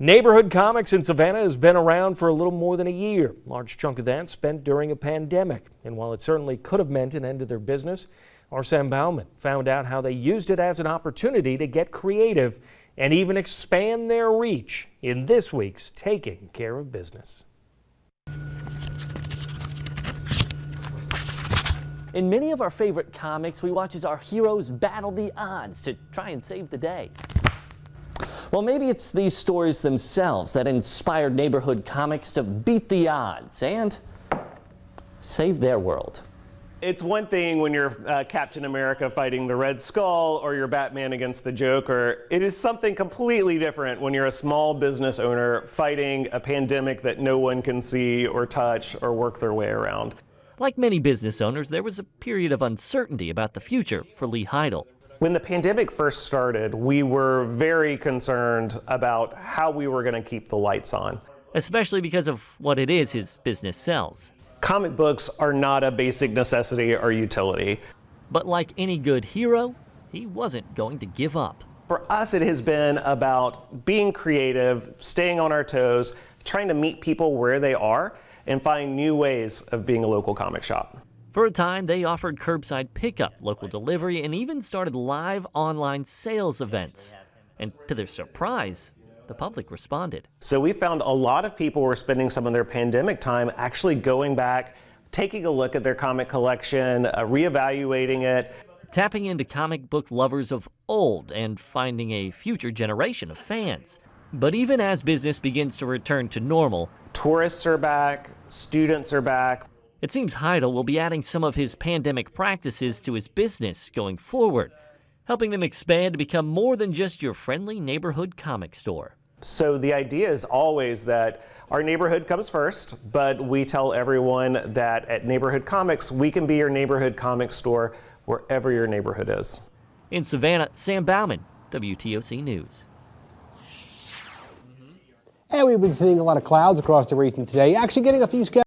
Neighborhood Comics in Savannah has been around for a little more than a year. Large chunk of that spent during a pandemic. And while it certainly could have meant an end to their business, our Sam Bauman found out how they used it as an opportunity to get creative and even expand their reach in this week's Taking Care of Business. In many of our favorite comics, we watch as our heroes battle the odds to try and save the day. Well, maybe it's these stories themselves that inspired Neighborhood Comics to beat the odds and save their world. It's one thing when you're Captain America fighting the Red Skull or you're Batman against the Joker. It is something completely different when you're a small business owner fighting a pandemic that no one can see or touch or work their way around. Like many business owners, there was a period of uncertainty about the future for Lee Heidel. When the pandemic first started, we were very concerned about how we were going to keep the lights on. Especially because of what it is his business sells. Comic books are not a basic necessity or utility. But like any good hero, he wasn't going to give up. For us, it has been about being creative, staying on our toes, trying to meet people where they are, and find new ways of being a local comic shop. For a time, they offered curbside pickup, local delivery, and even started live online sales events. And to their surprise, the public responded. So we found a lot of people were spending some of their pandemic time actually going back, taking a look at their comic collection, reevaluating it. Tapping into comic book lovers of old and finding a future generation of fans. But even as business begins to return to normal, tourists are back, students are back. It seems Heidel will be adding some of his pandemic practices to his business going forward, helping them expand to become more than just your friendly neighborhood comic store. So the idea is always that our neighborhood comes first, but we tell everyone that at Neighborhood Comics, we can be your neighborhood comic store wherever your neighborhood is. In Savannah, Sam Bauman, WTOC News. And we've been seeing a lot of clouds across the region today, actually getting a few